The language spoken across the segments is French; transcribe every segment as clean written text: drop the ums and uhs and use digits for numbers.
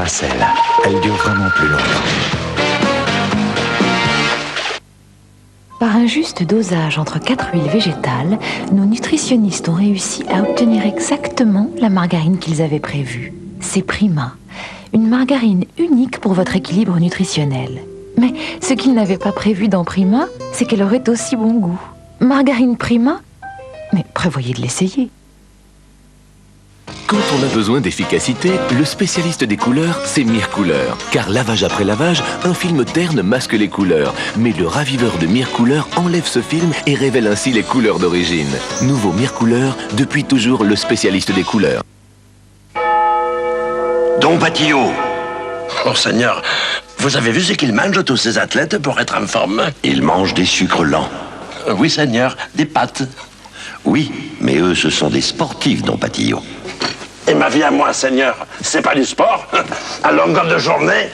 à sel. Elle dure vraiment plus longtemps. Par un juste dosage entre 4 huiles végétales, nos nutritionnistes ont réussi à obtenir exactement la margarine qu'ils avaient prévue. C'est Prima, une margarine unique pour votre équilibre nutritionnel. Mais ce qu'ils n'avaient pas prévu dans Prima, c'est qu'elle aurait aussi bon goût. Margarine Prima? Mais prévoyez de l'essayer. Quand on a besoin d'efficacité, le spécialiste des couleurs, c'est Mirecouleur. Car lavage après lavage, un film terne masque les couleurs. Mais le raviveur de Mirecouleur enlève ce film et révèle ainsi les couleurs d'origine. Nouveau Mirecouleur, depuis toujours le spécialiste des couleurs. Don Patillot. Oh Seigneur, vous avez vu ce qu'ils mangent tous ces athlètes pour être en forme? Ils mangent des sucres lents. Oui Seigneur, des pâtes. Oui, mais eux ce sont des sportifs, Don Patillot. Et ma vie à moi, Seigneur, c'est pas du sport? À longueur de journée?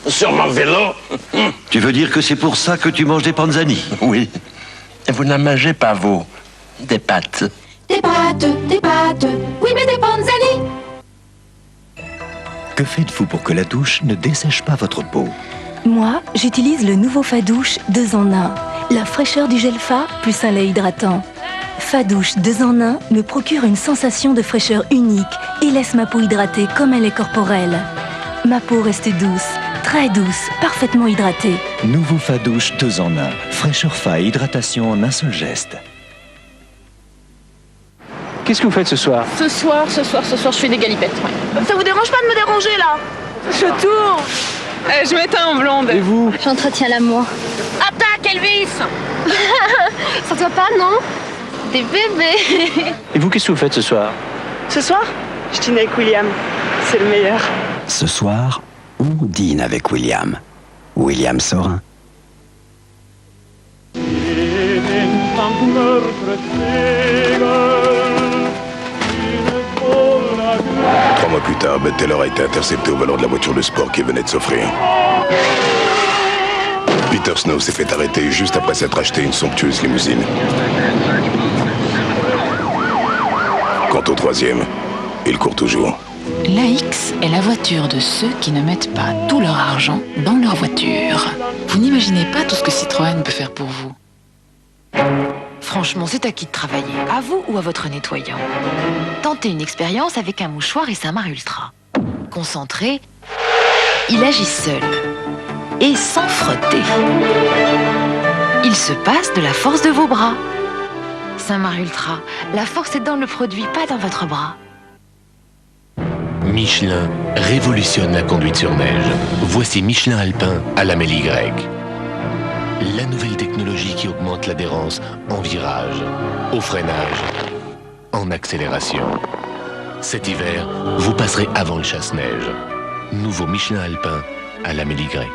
Sur mon vélo? Tu veux dire que c'est pour ça que tu manges des panzani? Oui. Et vous n'en mangez pas, vous, des pâtes? Des pâtes, oui mais des panzani. Que faites-vous pour que la douche ne dessèche pas votre peau? Moi, j'utilise le nouveau Fadouche 2 en 1. La fraîcheur du gel Fa plus un lait hydratant. Fadouche 2 en 1 me procure une sensation de fraîcheur unique et laisse ma peau hydratée comme elle est corporelle. Ma peau reste douce, très douce, parfaitement hydratée. Nouveau Fadouche 2 en 1. Fraîcheur Fa et hydratation en un seul geste. Qu'est-ce que vous faites ce soir? Ce soir, je fais des galipettes. Ouais. Ça vous dérange pas de me déranger là? Je tourne. Je m'éteins en blonde. Et vous? J'entretiens l'amour. Attaque, Elvis. Ça te va pas, non? Des bébés. Et vous, qu'est-ce que vous faites ce soir? Ce soir, je dîne avec William. C'est le meilleur. Ce soir, on dîne avec William. William Sorin. 3 mois plus tard, Bud Taylor a été intercepté au volant de la voiture de sport qu'il venait de s'offrir. Peter Snow s'est fait arrêter juste après s'être acheté une somptueuse limousine. Quant au 3e, il court toujours. La X est la voiture de ceux qui ne mettent pas tout leur argent dans leur voiture. Vous n'imaginez pas tout ce que Citroën peut faire pour vous. Franchement, c'est à qui de travailler? À vous ou à votre nettoyant? Tentez une expérience avec un mouchoir et Saint-Marc Ultra. Concentré, il agit seul et sans frotter. Il se passe de la force de vos bras. Saint-Marc Ultra, la force est dans le produit, pas dans votre bras. Michelin révolutionne la conduite sur neige. Voici Michelin Alpin à lamelle Y. La nouvelle technologie qui augmente l'adhérence en virage, au freinage, en accélération. Cet hiver, vous passerez avant le chasse-neige. Nouveau Michelin Alpin à lamelle Y.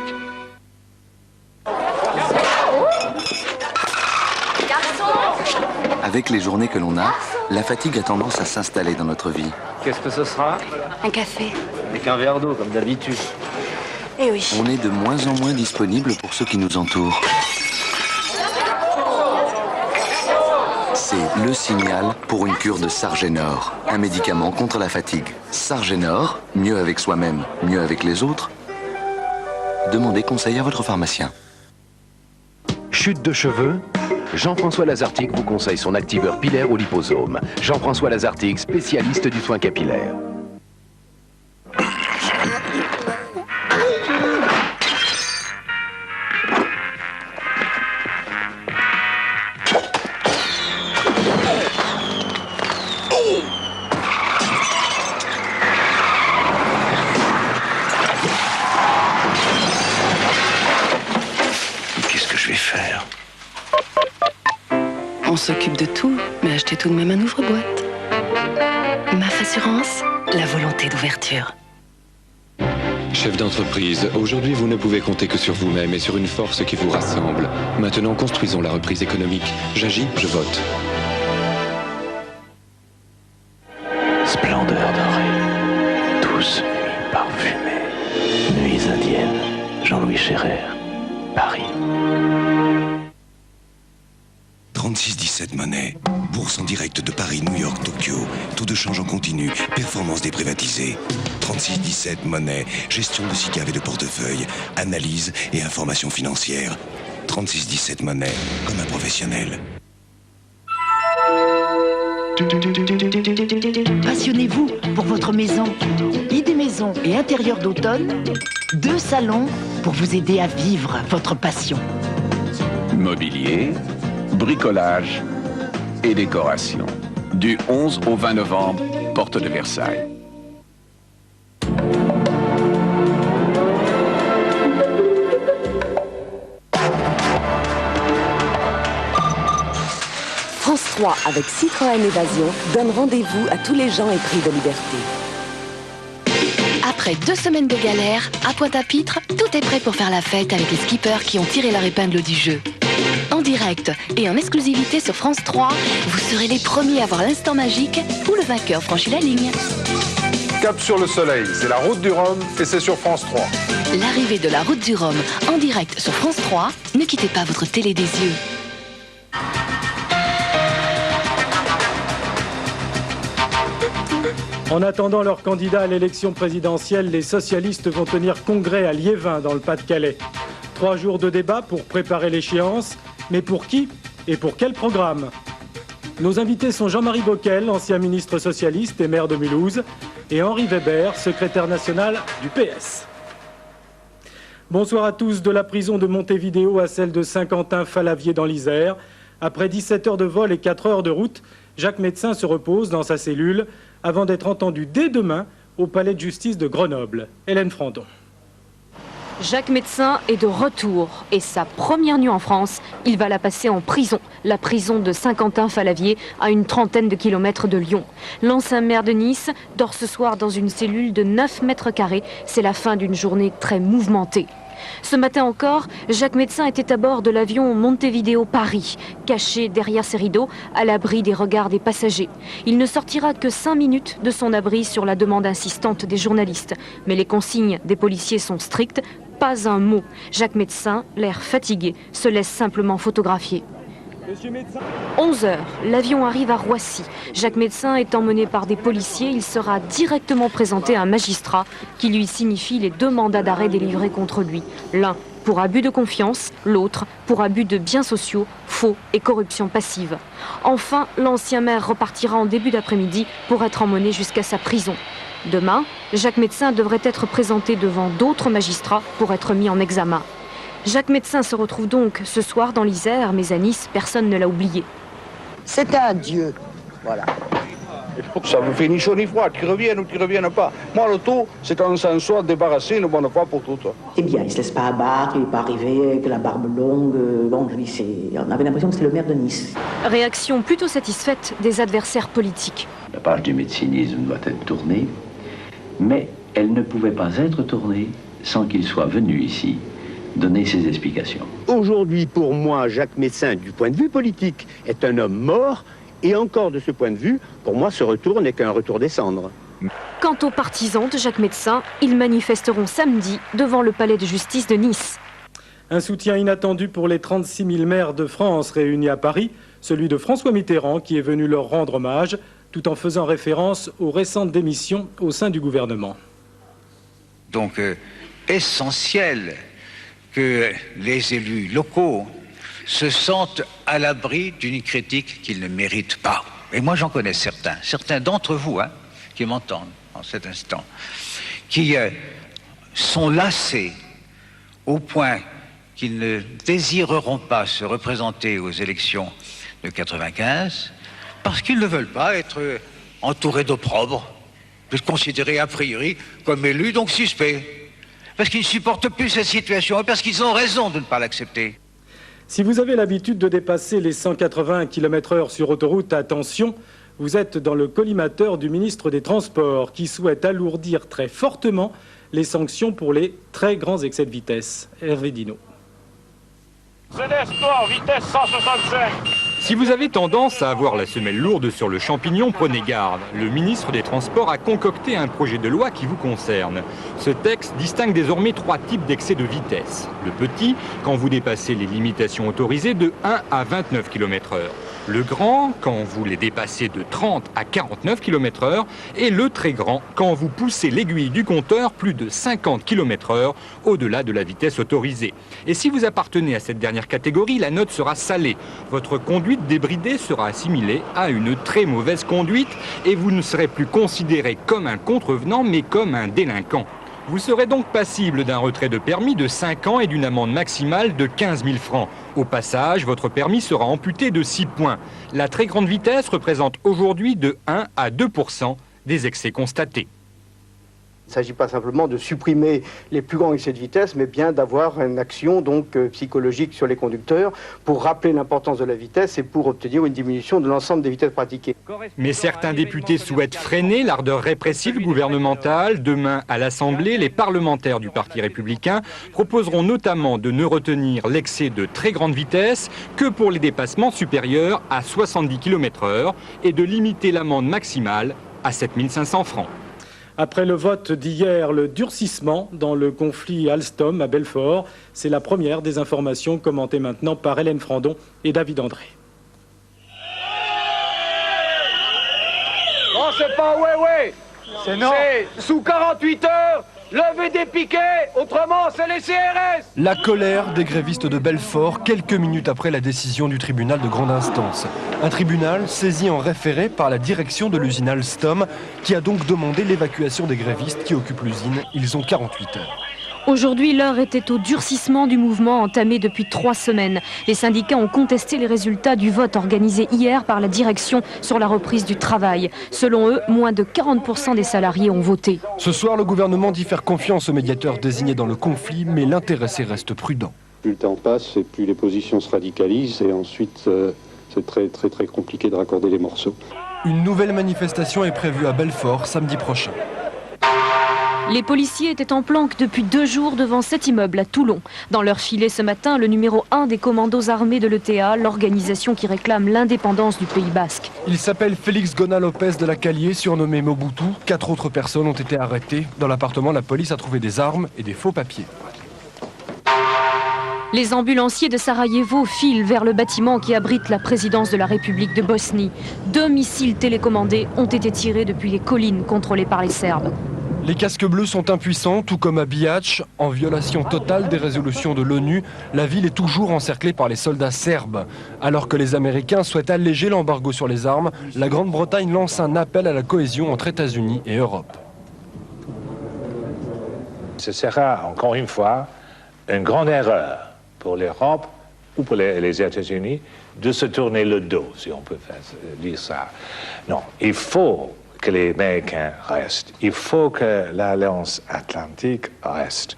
Avec les journées que l'on a, la fatigue a tendance à s'installer dans notre vie. Qu'est-ce que ce sera? Un café. Avec un verre d'eau, comme d'habitude. Eh oui. On est de moins en moins disponible pour ceux qui nous entourent. C'est le signal pour une cure de Sargenor, un médicament contre la fatigue. Sargenor, mieux avec soi-même, mieux avec les autres. Demandez conseil à votre pharmacien. Chute de cheveux? Jean-François Lazartigue vous conseille son activeur pilaire au liposome. Jean-François Lazartigue, spécialiste du soin capillaire. Qu'est-ce que je vais faire? On s'occupe de tout, mais achetez tout de même un ouvre-boîte. MAF Assurance, la volonté d'ouverture. Chef d'entreprise, aujourd'hui vous ne pouvez compter que sur vous-même et sur une force qui vous rassemble. Maintenant, construisons la reprise économique. J'agis, je vote. Splendeur dorée, douce nuit parfumée, nuits indiennes, Jean-Louis Scherrer, Paris. 3617 monnaie. Bourse en direct de Paris, New York, Tokyo. Taux de change en continu. Performance déprivatisée. 3617 monnaie. Gestion de SICAV et de portefeuille. Analyse et information financière. 3617 monnaie. Comme un professionnel. Passionnez-vous pour votre maison. Idées maison et intérieur d'automne. 2 salons pour vous aider à vivre votre passion. Mobilier, bricolage et décoration. Du 11 au 20 novembre, porte de Versailles. France 3 avec Citroën Évasion donne rendez-vous à tous les gens épris de liberté. Après 2 semaines de galère, à Pointe-à-Pitre, tout est prêt pour faire la fête avec les skippers qui ont tiré leur épingle du jeu. En direct et en exclusivité sur France 3, vous serez les premiers à voir l'instant magique où le vainqueur franchit la ligne. Cap sur le soleil, c'est la route du Rhum et c'est sur France 3. L'arrivée de la route du Rhum en direct sur France 3, ne quittez pas votre télé des yeux. En attendant leur candidat à l'élection présidentielle, les socialistes vont tenir congrès à Liévin, dans le Pas-de-Calais. 3 jours de débat pour préparer l'échéance, mais pour qui et pour quel programme? Nos invités sont Jean-Marie Bockel, ancien ministre socialiste et maire de Mulhouse, et Henri Weber, secrétaire national du PS. Bonsoir à tous. De la prison de Montevideo à celle de Saint-Quentin-Falavier dans l'Isère. Après 17 heures de vol et 4 heures de route, Jacques Médecin se repose dans sa cellule avant d'être entendu dès demain au palais de justice de Grenoble. Hélène Fronton. Jacques Médecin est de retour et sa première nuit en France, il va la passer en prison. La prison de Saint-Quentin-Falavier, à une trentaine de kilomètres de Lyon. L'ancien maire de Nice dort ce soir dans une cellule de 9 mètres carrés. C'est la fin d'une journée très mouvementée. Ce matin encore, Jacques Médecin était à bord de l'avion Montevideo-Paris, caché derrière ses rideaux, à l'abri des regards des passagers. Il ne sortira que 5 minutes de son abri sur la demande insistante des journalistes. Mais les consignes des policiers sont strictes, pas un mot. Jacques Médecin, l'air fatigué, se laisse simplement photographier. 11 heures, l'avion arrive à Roissy. Jacques Médecin est emmené par des policiers. Il sera directement présenté à un magistrat qui lui signifie les 2 mandats d'arrêt délivrés contre lui. L'un pour abus de confiance, l'autre pour abus de biens sociaux, faux et corruption passive. Enfin, l'ancien maire repartira en début d'après-midi pour être emmené jusqu'à sa prison. Demain, Jacques Médecin devrait être présenté devant d'autres magistrats pour être mis en examen. Jacques Médecin se retrouve donc ce soir dans l'Isère, mais à Nice, personne ne l'a oublié. C'est un dieu, voilà. Ça me fait ni chaud ni froid, qu'ils reviennent ou qu'ils ne reviennent pas. Moi, le tout, c'est qu'on s'en soit débarrassé une bonne fois pour toutes. Eh bien, il ne se laisse pas abattre, il n'est pas arrivé avec la barbe longue. Bon, on avait l'impression que c'était le maire de Nice. Réaction plutôt satisfaite des adversaires politiques. La page du médecinisme doit être tournée, mais elle ne pouvait pas être tournée sans qu'il soit venu ici donner ses explications. Aujourd'hui, pour moi, Jacques Médecin, du point de vue politique, est un homme mort. Et encore de ce point de vue, pour moi, ce retour n'est qu'un retour des cendres. Quant aux partisans de Jacques Médecin, ils manifesteront samedi devant le palais de justice de Nice. Un soutien inattendu pour les 36 000 maires de France réunis à Paris, celui de François Mitterrand qui est venu leur rendre hommage, tout en faisant référence aux récentes démissions au sein du gouvernement. Donc, essentiel que les élus locaux se sentent à l'abri d'une critique qu'ils ne méritent pas. Et moi j'en connais certains d'entre vous qui m'entendent en cet instant, qui sont lassés au point qu'ils ne désireront pas se représenter aux élections de 95 parce qu'ils ne veulent pas être entourés d'opprobre, considérés a priori comme élus, donc suspects. Parce qu'ils ne supportent plus cette situation et parce qu'ils ont raison de ne pas l'accepter. Si vous avez l'habitude de dépasser les 180 km/h sur autoroute, attention, vous êtes dans le collimateur du ministre des Transports qui souhaite alourdir très fortement les sanctions pour les très grands excès de vitesse. Hervé Dino. Mercedes Sport, vitesse 165. Si vous avez tendance à avoir la semelle lourde sur le champignon, prenez garde. Le ministre des Transports a concocté un projet de loi qui vous concerne. Ce texte distingue désormais 3 types d'excès de vitesse. Le petit, quand vous dépassez les limitations autorisées de 1 à 29 km/h. Le grand, quand vous les dépassez de 30 à 49 km/h. Et le très grand, quand vous poussez l'aiguille du compteur plus de 50 km/h au-delà de la vitesse autorisée. Et si vous appartenez à cette dernière catégorie, la note sera salée. Votre conduite débridée sera assimilée à une très mauvaise conduite et vous ne serez plus considéré comme un contrevenant mais comme un délinquant. Vous serez donc passible d'un retrait de permis de 5 ans et d'une amende maximale de 15 000 francs. Au passage, votre permis sera amputé de 6 points. La très grande vitesse représente aujourd'hui de 1 à 2% des excès constatés. Il ne s'agit pas simplement de supprimer les plus grands excès de vitesse, mais bien d'avoir une action donc psychologique sur les conducteurs pour rappeler l'importance de la vitesse et pour obtenir une diminution de l'ensemble des vitesses pratiquées. Mais certains députés souhaitent freiner l'ardeur répressive gouvernementale. Demain, à l'Assemblée, les parlementaires du Parti républicain proposeront notamment de ne retenir l'excès de très grande vitesse que pour les dépassements supérieurs à 70 km/h et de limiter l'amende maximale à 7 500 francs. Après le vote d'hier, le durcissement dans le conflit Alstom à Belfort, c'est la première des informations commentées maintenant par Hélène Frandon et David André. Non, c'est pas ouais. C'est non. C'est sous 48 heures, levez des piquets, autrement c'est les CRS. La colère des grévistes de Belfort quelques minutes après la décision du tribunal de grande instance. Un tribunal saisi en référé par la direction de l'usine Alstom qui a donc demandé l'évacuation des grévistes qui occupent l'usine. Ils ont 48 heures. Aujourd'hui, l'heure était au durcissement du mouvement entamé depuis 3 semaines. Les syndicats ont contesté les résultats du vote organisé hier par la direction sur la reprise du travail. Selon eux, moins de 40% des salariés ont voté. Ce soir, le gouvernement dit faire confiance aux médiateurs désignés dans le conflit, mais l'intéressé reste prudent. Plus le temps passe et plus les positions se radicalisent et ensuite c'est très compliqué de raccorder les morceaux. Une nouvelle manifestation est prévue à Belfort samedi prochain. Les policiers étaient en planque depuis 2 jours devant cet immeuble à Toulon. Dans leur filet ce matin, le numéro 1 des commandos armés de l'ETA, l'organisation qui réclame l'indépendance du Pays Basque. Il s'appelle Félix Gona Lopez de la Calier, surnommé Mobutu. 4 autres personnes ont été arrêtées. Dans l'appartement, la police a trouvé des armes et des faux papiers. Les ambulanciers de Sarajevo filent vers le bâtiment qui abrite la présidence de la République de Bosnie. 2 missiles télécommandés ont été tirés depuis les collines contrôlées par les Serbes. Les casques bleus sont impuissants, tout comme à Bihac. En violation totale des résolutions de l'ONU, la ville est toujours encerclée par les soldats serbes. Alors que les Américains souhaitent alléger l'embargo sur les armes, la Grande-Bretagne lance un appel à la cohésion entre États-Unis et Europe. Ce sera, encore une fois, une grande erreur pour l'Europe ou pour les États-Unis de se tourner le dos, si on peut dire ça. Non, il faut que les Américains restent. Il faut que l'Alliance Atlantique reste.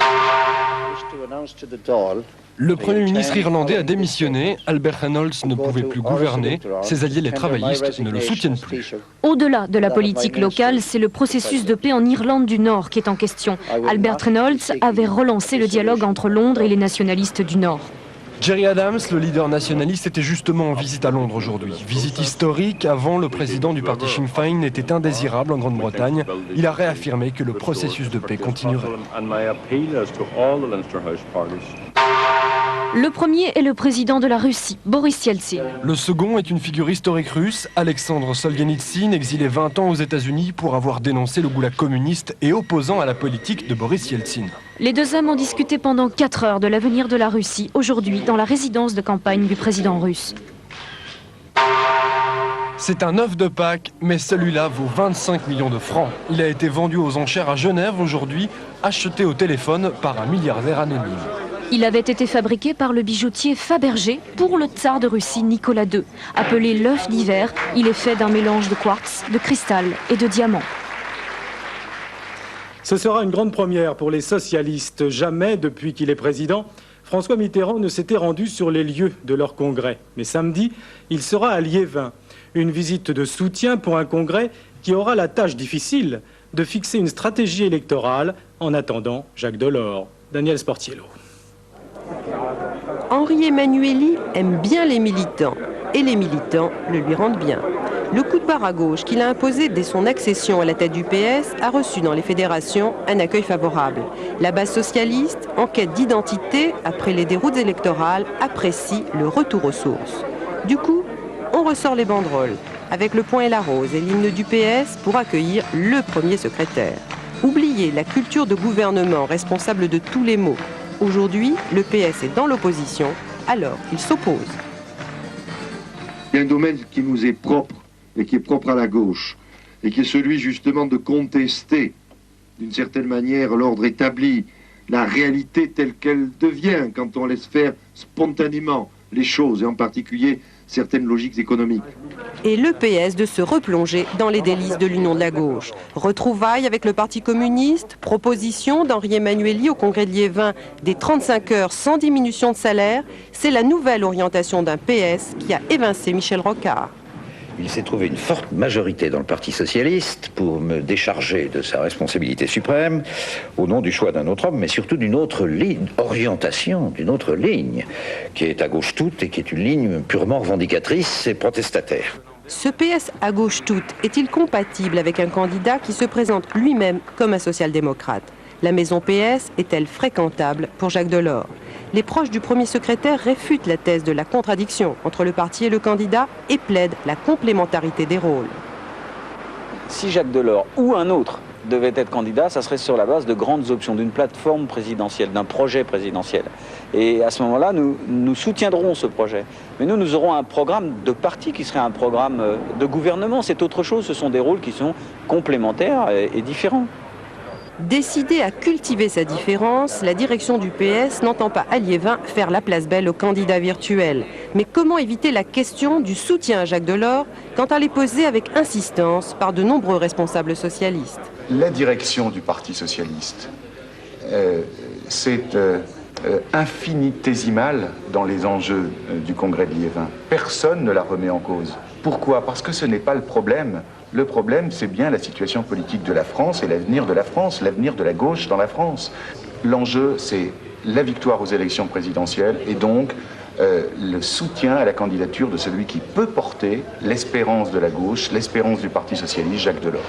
Le Premier ministre irlandais a démissionné. Albert Reynolds ne pouvait plus gouverner. Ses alliés, les travaillistes, ne le soutiennent plus. Au-delà de la politique locale, c'est le processus de paix en Irlande du Nord qui est en question. Albert Reynolds avait relancé le dialogue entre Londres et les nationalistes du Nord. Gerry Adams, le leader nationaliste, était justement en visite à Londres aujourd'hui. Visite historique. Avant, le président du parti Sinn Féin était indésirable en Grande-Bretagne. Il a réaffirmé que le processus de paix continuerait. Le premier est le président de la Russie, Boris Yeltsin. Le second est une figure historique russe, Alexandre Solzhenitsyn, exilé 20 ans aux États-Unis pour avoir dénoncé le goulag communiste et opposant à la politique de Boris Yeltsin. Les 2 hommes ont discuté pendant 4 heures de l'avenir de la Russie, aujourd'hui dans la résidence de campagne du président russe. C'est un œuf de Pâques, mais celui-là vaut 25 millions de francs. Il a été vendu aux enchères à Genève aujourd'hui, acheté au téléphone par un milliardaire anonyme. Il avait été fabriqué par le bijoutier Fabergé pour le tsar de Russie Nicolas II. Appelé l'œuf d'hiver, il est fait d'un mélange de quartz, de cristal et de diamants. Ce sera une grande première pour les socialistes. Jamais, depuis qu'il est président, François Mitterrand ne s'était rendu sur les lieux de leur congrès. Mais samedi, il sera à Liévin. Une visite de soutien pour un congrès qui aura la tâche difficile de fixer une stratégie électorale en attendant Jacques Delors. Daniel Sportiello. Henri Emmanuelli aime bien les militants et les militants le lui rendent bien. Le coup de barre à gauche qu'il a imposé dès son accession à la tête du PS a reçu dans les fédérations un accueil favorable. La base socialiste, en quête d'identité après les déroutes électorales, apprécie le retour aux sources. Du coup, on ressort les banderoles, avec le point et la rose et l'hymne du PS pour accueillir le premier secrétaire. Oubliez la culture de gouvernement responsable de tous les maux. Aujourd'hui, le PS est dans l'opposition, alors il s'oppose. Il y a un domaine qui nous est propre, et qui est propre à la gauche, et qui est celui justement de contester, d'une certaine manière, l'ordre établi, la réalité telle qu'elle devient quand on laisse faire spontanément les choses, et en particulier certaines logiques économiques. Et le PS de se replonger dans les délices de l'union de la gauche. Retrouvailles avec le Parti communiste, proposition d'Henri Emmanuelli au congrès de Liévin des 35 heures sans diminution de salaire, c'est la nouvelle orientation d'un PS qui a évincé Michel Rocard. Il s'est trouvé une forte majorité dans le Parti socialiste pour me décharger de sa responsabilité suprême au nom du choix d'un autre homme, mais surtout d'une autre orientation, d'une autre ligne, qui est à gauche toute et qui est une ligne purement revendicatrice et protestataire. Ce PS à gauche toute est-il compatible avec un candidat qui se présente lui-même comme un social-démocrate? La maison PS est-elle fréquentable pour Jacques Delors? Les proches du premier secrétaire réfutent la thèse de la contradiction entre le parti et le candidat et plaident la complémentarité des rôles. Si Jacques Delors ou un autre devait être candidat, ça serait sur la base de grandes options, d'une plateforme présidentielle, d'un projet présidentiel. Et à ce moment-là, nous soutiendrons ce projet. Mais nous aurons un programme de parti qui serait un programme de gouvernement. C'est autre chose, ce sont des rôles qui sont complémentaires et différents. Décidée à cultiver sa différence, la direction du PS n'entend pas à Liévin faire la place belle aux candidats virtuels. Mais comment éviter la question du soutien à Jacques Delors quand elle est posée avec insistance par de nombreux responsables socialistes? La direction du Parti socialiste, c'est infinitésimal dans les enjeux du congrès de Liévin. Personne ne la remet en cause. Pourquoi? Parce que ce n'est pas le problème. Le problème, c'est bien la situation politique de la France et l'avenir de la France, l'avenir de la gauche dans la France. L'enjeu, c'est la victoire aux élections présidentielles et donc le soutien à la candidature de celui qui peut porter l'espérance de la gauche, l'espérance du Parti socialiste, Jacques Delors.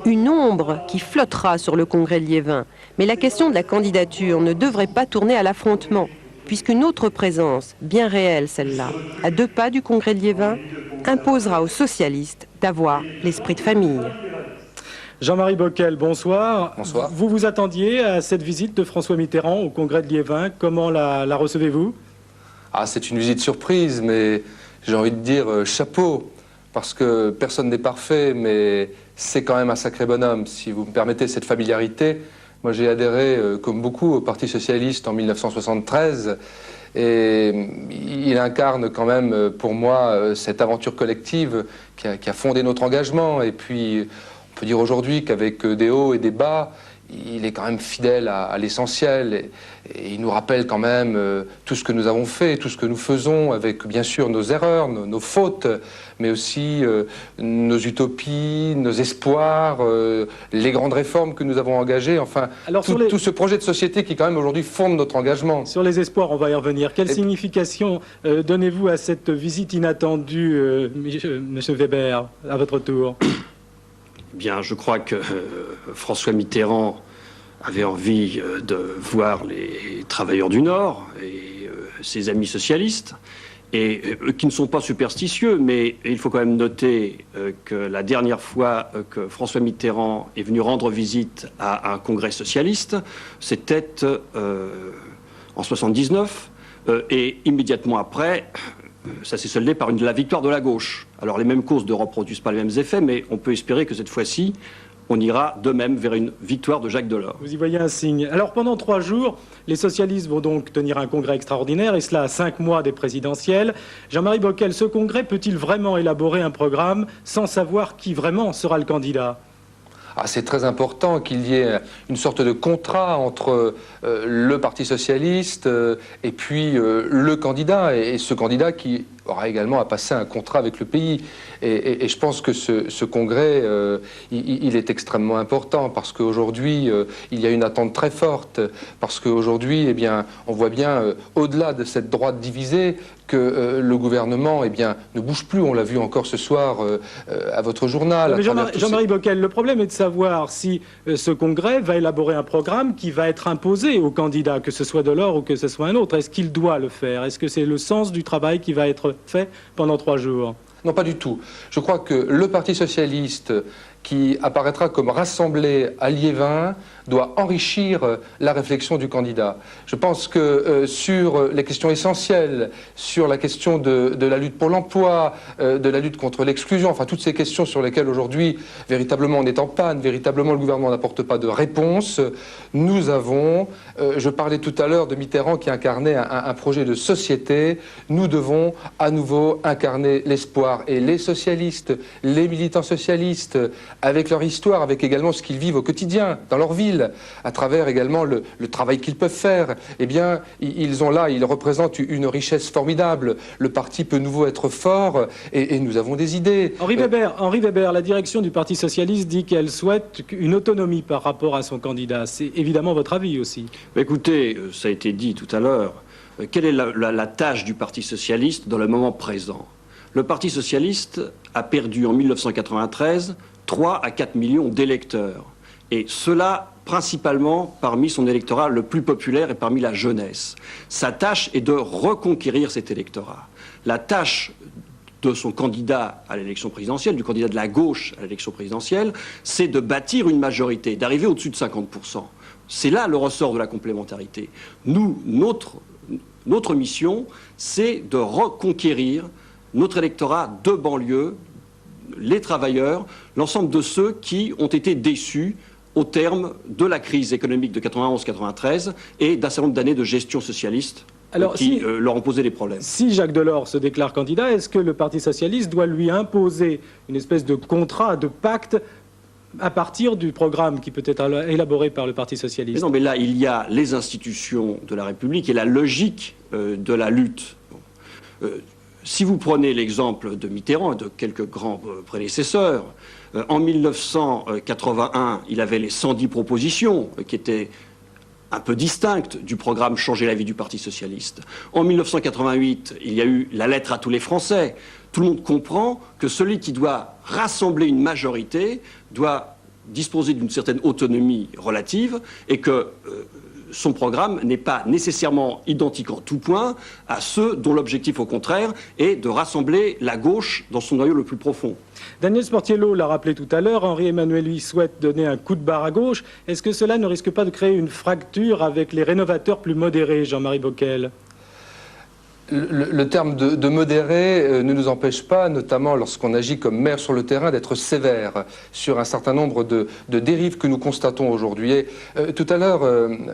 Une ombre qui flottera sur le congrès de Liévin. Mais la question de la candidature ne devrait pas tourner à l'affrontement, puisqu'une autre présence, bien réelle celle-là, à 2 pas du congrès de Liévin, imposera aux socialistes d'avoir l'esprit de famille. Jean-Marie Bockel, bonsoir. Bonsoir. Vous vous attendiez à cette visite de François Mitterrand au congrès de Liévin. Comment la recevez-vous? C'est une visite surprise, mais j'ai envie de dire chapeau, parce que personne n'est parfait, mais c'est quand même un sacré bonhomme. Si vous me permettez cette familiarité, moi j'ai adhéré, comme beaucoup, au Parti socialiste en 1973, et il incarne quand même pour moi cette aventure collective qui a fondé notre engagement. Et puis on peut dire aujourd'hui qu'avec des hauts et des bas, il est quand même fidèle à l'essentiel et il nous rappelle quand même tout ce que nous avons fait, tout ce que nous faisons avec bien sûr nos erreurs, nos fautes, mais aussi nos utopies, nos espoirs, les grandes réformes que nous avons engagées, enfin tout ce projet de société qui quand même aujourd'hui fonde notre engagement. Sur les espoirs, on va y revenir. Quelle signification donnez-vous à cette visite inattendue, Monsieur Weber, à votre tour? Bien, je crois que François Mitterrand avait envie de voir les travailleurs du Nord et ses amis socialistes, et qui ne sont pas superstitieux, mais il faut quand même noter que la dernière fois que François Mitterrand est venu rendre visite à un congrès socialiste, c'était en 79, et immédiatement après, ça s'est soldé par la victoire de la gauche. Alors les mêmes causes ne reproduisent pas les mêmes effets, mais on peut espérer que cette fois-ci, on ira de même vers une victoire de Jacques Delors. Vous y voyez un signe. Alors pendant 3 jours, les socialistes vont donc tenir un congrès extraordinaire, et cela à 5 mois des présidentielles. Jean-Marie Bockel, ce congrès peut-il vraiment élaborer un programme sans savoir qui vraiment sera le candidat? C'est très important qu'il y ait une sorte de contrat entre le Parti socialiste et puis le candidat, et ce candidat qui aura également à passer un contrat avec le pays. Et je pense que ce congrès, il est extrêmement important parce qu'aujourd'hui, il y a une attente très forte. Parce qu'aujourd'hui, eh bien, on voit bien, au-delà de cette droite divisée, que le gouvernement ne bouge plus. On l'a vu encore ce soir à votre journal. Jean-Marie Bockel, le problème est de savoir si ce congrès va élaborer un programme qui va être imposé aux candidats, que ce soit Delors ou que ce soit un autre. Est-ce qu'il doit le faire? Est-ce que c'est le sens du travail qui va être fait pendant 3 jours? Non, pas du tout. Je crois que le Parti socialiste, qui apparaîtra comme rassemblé à Liévin, doit enrichir la réflexion du candidat. Je pense que sur les questions essentielles, sur la question de la lutte pour l'emploi, de la lutte contre l'exclusion, enfin toutes ces questions sur lesquelles aujourd'hui, véritablement on est en panne, véritablement le gouvernement n'apporte pas de réponse, nous avons, je parlais tout à l'heure de Mitterrand qui incarnait un projet de société, nous devons à nouveau incarner l'espoir. Et les socialistes, les militants socialistes, avec leur histoire, avec également ce qu'ils vivent au quotidien, dans leur ville, à travers également le travail qu'ils peuvent faire, eh bien, ils représentent une richesse formidable. Le parti peut nouveau être fort et nous avons des idées. Henri Weber, la direction du Parti socialiste dit qu'elle souhaite une autonomie par rapport à son candidat. C'est évidemment votre avis aussi. Écoutez, ça a été dit tout à l'heure, quelle est la tâche du Parti socialiste dans le moment présent? Le Parti socialiste a perdu en 1993 3 à 4 millions d'électeurs. Et cela principalement parmi son électorat le plus populaire et parmi la jeunesse. Sa tâche est de reconquérir cet électorat. La tâche de son candidat à l'élection présidentielle, du candidat de la gauche à l'élection présidentielle, c'est de bâtir une majorité, d'arriver au-dessus de 50%. C'est là le ressort de la complémentarité. Nous, notre mission, c'est de reconquérir notre électorat de banlieue, les travailleurs, l'ensemble de ceux qui ont été déçus au terme de la crise économique de 91-93 et d'un certain nombre d'années de gestion socialiste qui leur ont posé des problèmes. Si Jacques Delors se déclare candidat, est-ce que le Parti socialiste doit lui imposer une espèce de contrat, de pacte à partir du programme qui peut être élaboré par le Parti socialiste? Mais non, mais là, il y a les institutions de la République et la logique de la lutte. Si vous prenez l'exemple de Mitterrand et de quelques grands prédécesseurs, en 1981, il avait les 110 propositions qui étaient un peu distinctes du programme Changer la vie du Parti socialiste. En 1988, il y a eu la lettre à tous les Français. Tout le monde comprend que celui qui doit rassembler une majorité doit disposer d'une certaine autonomie relative et que son programme n'est pas nécessairement identique en tout point à ceux dont l'objectif, au contraire, est de rassembler la gauche dans son noyau le plus profond. Daniel Sportiello l'a rappelé tout à l'heure, Henri-Emmanuel lui souhaite donner un coup de barre à gauche. Est-ce que cela ne risque pas de créer une fracture avec les rénovateurs plus modérés, Jean-Marie Bockel? Le terme de modéré ne nous empêche pas, notamment lorsqu'on agit comme maire sur le terrain, d'être sévère sur un certain nombre de dérives que nous constatons aujourd'hui. Et tout à l'heure,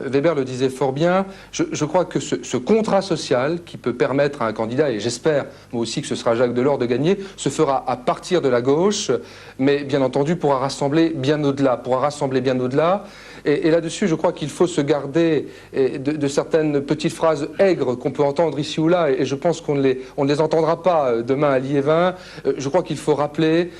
Weber le disait fort bien, je crois que ce contrat social qui peut permettre à un candidat, et j'espère moi aussi que ce sera Jacques Delors de gagner, se fera à partir de la gauche, mais bien entendu pourra rassembler bien au-delà, Et là-dessus, je crois qu'il faut se garder de certaines petites phrases aigres qu'on peut entendre ici ou là, et je pense qu'on ne les entendra pas demain à Liévin. Je crois qu'il faut rappeler,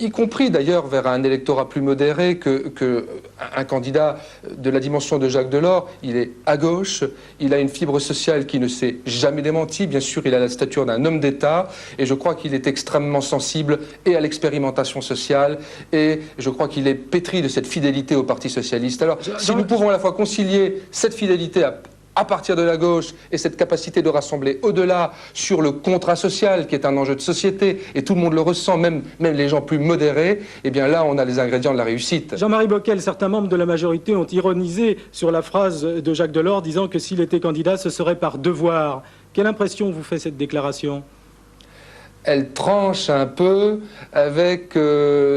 y compris d'ailleurs vers un électorat plus modéré, qu'un candidat de la dimension de Jacques Delors, il est à gauche, il a une fibre sociale qui ne s'est jamais démentie, bien sûr il a la stature d'un homme d'État, et je crois qu'il est extrêmement sensible et à l'expérimentation sociale, et je crois qu'il est pétri de cette fidélité au Parti socialiste. Alors, si nous pouvons à la fois concilier cette fidélité à partir de la gauche et cette capacité de rassembler au-delà sur le contrat social qui est un enjeu de société et tout le monde le ressent, même les gens plus modérés, eh bien là on a les ingrédients de la réussite. Jean-Marie Bockel, certains membres de la majorité ont ironisé sur la phrase de Jacques Delors disant que s'il était candidat ce serait par devoir. Quelle impression vous fait cette déclaration ? Elle tranche un peu avec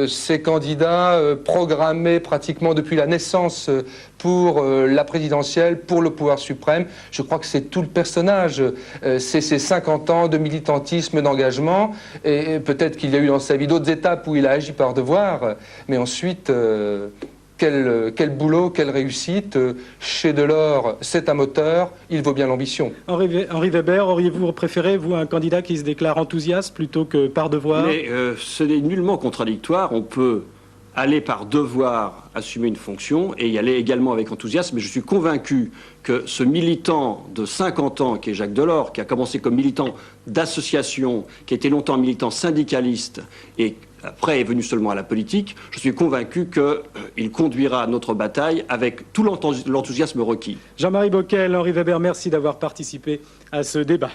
ces candidats programmés pratiquement depuis la naissance pour la présidentielle, pour le pouvoir suprême. Je crois que c'est tout le personnage. C'est ses 50 ans de militantisme, d'engagement. Et peut-être qu'il y a eu dans sa vie d'autres étapes où il a agi par devoir. Mais ensuite, quel boulot, quelle réussite. Chez Delors, c'est un moteur, il vaut bien l'ambition. Henri Weber, auriez-vous préféré, vous, un candidat qui se déclare enthousiaste plutôt que par devoir? Mais ce n'est nullement contradictoire. On peut aller par devoir assumer une fonction et y aller également avec enthousiasme. Mais je suis convaincu que ce militant de 50 ans, qui est Jacques Delors, qui a commencé comme militant d'association, qui était longtemps militant syndicaliste et après est venu seulement à la politique, je suis convaincu qu'il conduira notre bataille avec tout l'enthousiasme requis. Jean-Marie Bockel, Henri Weber, merci d'avoir participé à ce débat.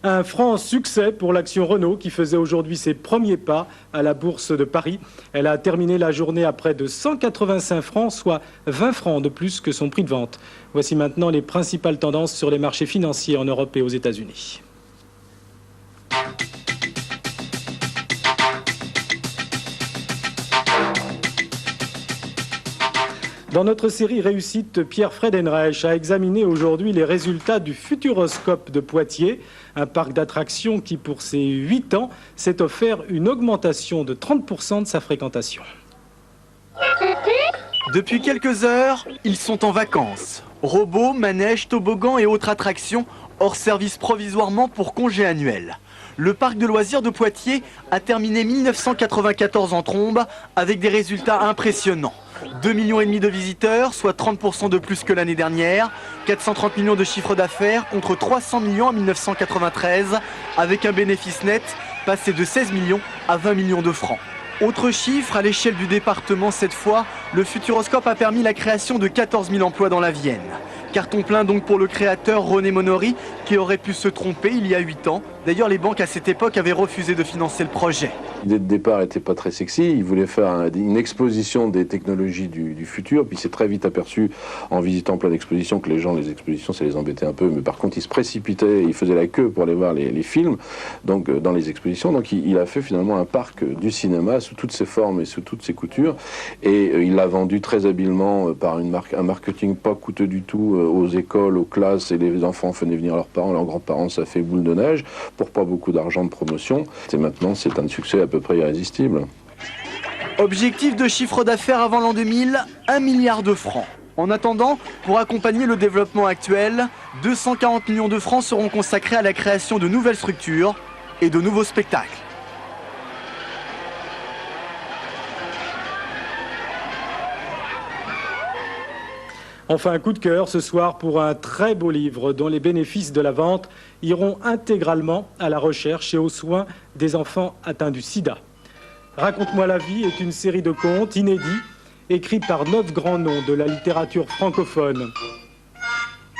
Un franc succès pour l'action Renault qui faisait aujourd'hui ses premiers pas à la Bourse de Paris. Elle a terminé la journée à près de 185 francs, soit 20 francs de plus que son prix de vente. Voici maintenant les principales tendances sur les marchés financiers en Europe et aux États-Unis. Dans notre série Réussite, Pierre Friedenreich a examiné aujourd'hui les résultats du Futuroscope de Poitiers, un parc d'attractions qui, pour ses 8 ans, s'est offert une augmentation de 30% de sa fréquentation. Depuis quelques heures, ils sont en vacances. Robots, manèges, toboggans et autres attractions hors service provisoirement pour congé annuel. Le parc de loisirs de Poitiers a terminé 1994 en trombe avec des résultats impressionnants. 2,5 millions de visiteurs, soit 30% de plus que l'année dernière, 430 millions de chiffre d'affaires contre 300 millions en 1993, avec un bénéfice net passé de 16 millions à 20 millions de francs. Autre chiffre, à l'échelle du département cette fois, le Futuroscope a permis la création de 14 000 emplois dans la Vienne. Carton plein donc pour le créateur René Monory, qui aurait pu se tromper il y a 8 ans. D'ailleurs, les banques à cette époque avaient refusé de financer le projet. L'idée de départ n'était pas très sexy. Il voulait faire une exposition des technologies du futur. Puis il s'est très vite aperçu, en visitant plein d'expositions, que les expositions, ça les embêtait un peu. Mais par contre, ils se précipitaient, ils faisaient la queue pour aller voir les films donc, dans les expositions. Donc il a fait finalement un parc du cinéma sous toutes ses formes et sous toutes ses coutures. Et il l'a vendu très habilement par un marketing pas coûteux du tout aux écoles, aux classes. Et les enfants venaient venir leurs parents, leurs grands-parents, ça fait boule de neige pour pas beaucoup d'argent de promotion. Et maintenant, c'est un succès à peu près irrésistible. Objectif de chiffre d'affaires avant l'an 2000, 1 milliard de francs. En attendant, pour accompagner le développement actuel, 240 millions de francs seront consacrés à la création de nouvelles structures et de nouveaux spectacles. Enfin, un coup de cœur ce soir pour un très beau livre dont les bénéfices de la vente iront intégralement à la recherche et aux soins des enfants atteints du sida. Raconte-moi la vie est une série de contes inédits écrits par 9 grands noms de la littérature francophone.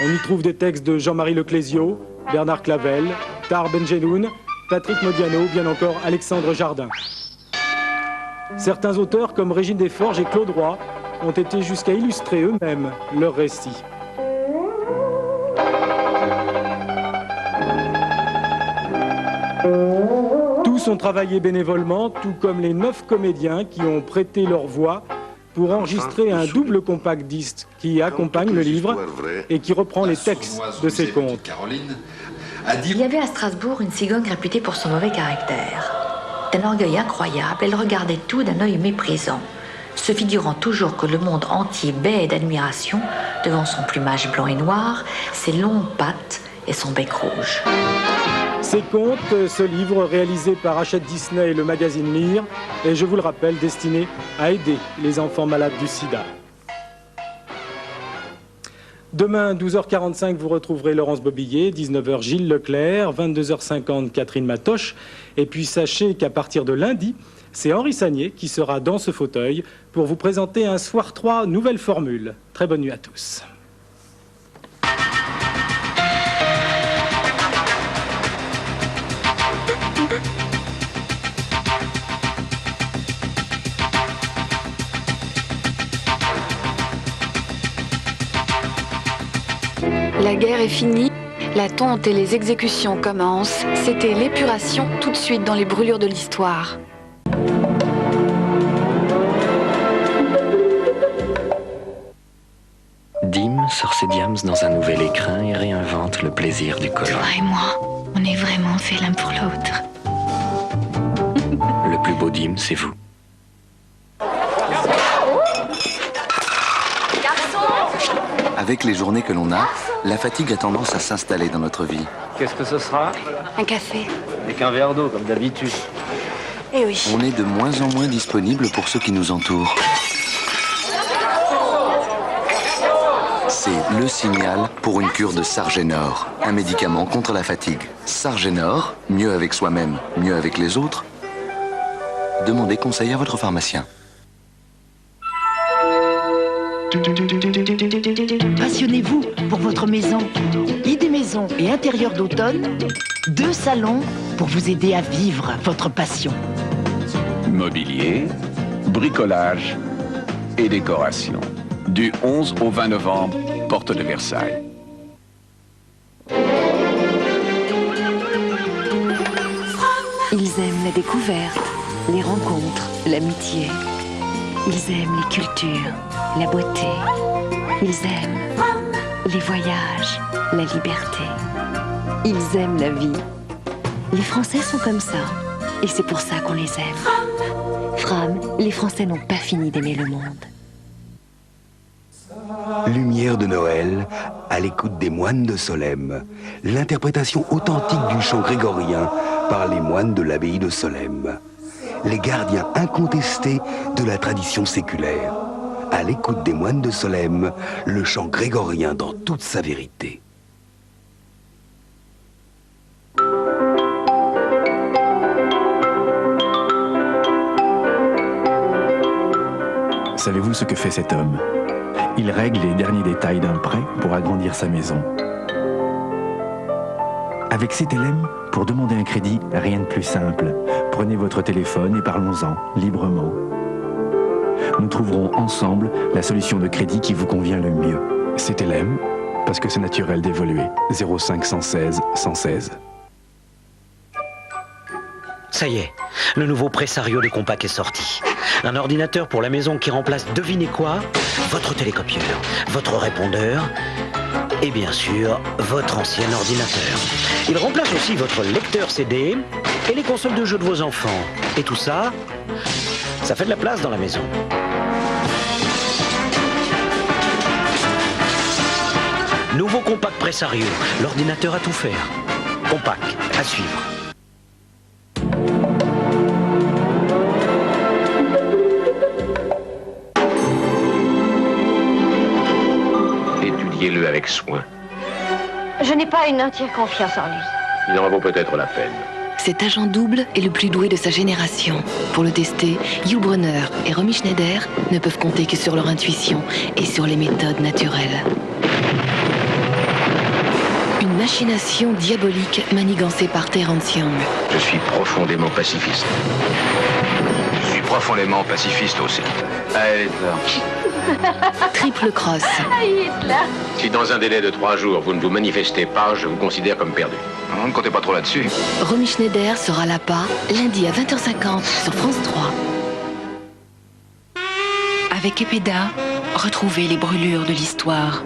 On y trouve des textes de Jean-Marie Leclésio, Bernard Clavel, Tahar Benjelloun, Patrick Modiano, bien encore Alexandre Jardin. Certains auteurs comme Régine Desforges et Claude Roy ont été jusqu'à illustrer eux-mêmes leurs récits. Tous ont travaillé bénévolement, tout comme les 9 comédiens qui ont prêté leur voix pour enregistrer un double compact disque qui accompagne le livre et qui reprend les textes de ces contes. Il y avait à Strasbourg une cigogne réputée pour son mauvais caractère. D'un orgueil incroyable, elle regardait tout d'un œil méprisant, se figurant toujours que le monde entier bêt d'admiration devant son plumage blanc et noir, ses longues pattes et son bec rouge. Ces contes, ce livre réalisé par Hachette Disney et le magazine Lire, est, je vous le rappelle, destiné à aider les enfants malades du sida. Demain, 12h45, vous retrouverez Laurence Bobillet, 19h Gilles Leclerc, 22h50 Catherine Matoche. Et puis sachez qu'à partir de lundi, c'est Henri Sagnier qui sera dans ce fauteuil pour vous présenter un Soir 3 nouvelle formule. Très bonne nuit à tous. La guerre est finie, la tonte et les exécutions commencent. C'était l'épuration tout de suite dans les brûlures de l'histoire. Dim sort ses diams dans un nouvel écrin et réinvente le plaisir du collant. Toi et moi, on est vraiment faits l'un pour l'autre. Le plus beau Dim, c'est vous. Avec les journées que l'on a, la fatigue a tendance à s'installer dans notre vie. Qu'est-ce que ce sera? Un café. Avec un verre d'eau, comme d'habitude. Eh oui. On est de moins en moins disponible pour ceux qui nous entourent. C'est le signal pour une cure de Sargenor, un médicament contre la fatigue. Sargenor, mieux avec soi-même, mieux avec les autres. Demandez conseil à votre pharmacien. Passionnez-vous pour votre maison. Idées maison et intérieur d'automne, 2 salons pour vous aider à vivre votre passion. Mobilier, bricolage et décoration. Du 11 au 20 novembre, porte de Versailles. Ils aiment la découverte, les rencontres, l'amitié. Ils aiment les cultures, la beauté. Ils aiment les voyages, la liberté. Ils aiment la vie. Les Français sont comme ça. Et c'est pour ça qu'on les aime. Fram, les Français n'ont pas fini d'aimer le monde. Lumière de Noël, à l'écoute des moines de Solesmes. L'interprétation authentique du chant grégorien par les moines de l'abbaye de Solesmes. Les gardiens incontestés de la tradition séculaire. À l'écoute des moines de Solesmes, le chant grégorien dans toute sa vérité. Savez-vous ce que fait cet homme? Il règle les derniers détails d'un prêt pour agrandir sa maison. Avec CTLM, pour demander un crédit, rien de plus simple. Prenez votre téléphone et parlons-en, librement. Nous trouverons ensemble la solution de crédit qui vous convient le mieux. CTLM, parce que c'est naturel d'évoluer. 05 116 116. Ça y est, le nouveau Presario de Compaq est sorti. Un ordinateur pour la maison qui remplace, devinez quoi? Votre télécopieur, votre répondeur et bien sûr, votre ancien ordinateur. Il remplace aussi votre lecteur CD et les consoles de jeux de vos enfants. Et tout ça, ça fait de la place dans la maison. Nouveau Compaq Presario, l'ordinateur à tout faire. Compaq, à suivre. Étudiez-le avec soin. Je n'ai pas une entière confiance en lui. Il en vaut peut-être la peine. Cet agent double est le plus doué de sa génération. Pour le tester, Yul Brynner et Romy Schneider ne peuvent compter que sur leur intuition et sur les méthodes naturelles. Une machination diabolique manigancée par Terence Young. Je suis profondément pacifiste. Je suis profondément pacifiste aussi. Allez, Triple cross. Si dans un délai de 3 jours, vous ne vous manifestez pas, je vous considère comme perdu. Ne comptez pas trop là-dessus. Romy Schneider sera à l'APA lundi à 20h50 sur France 3. Avec Epeda, retrouvez les brûlures de l'histoire.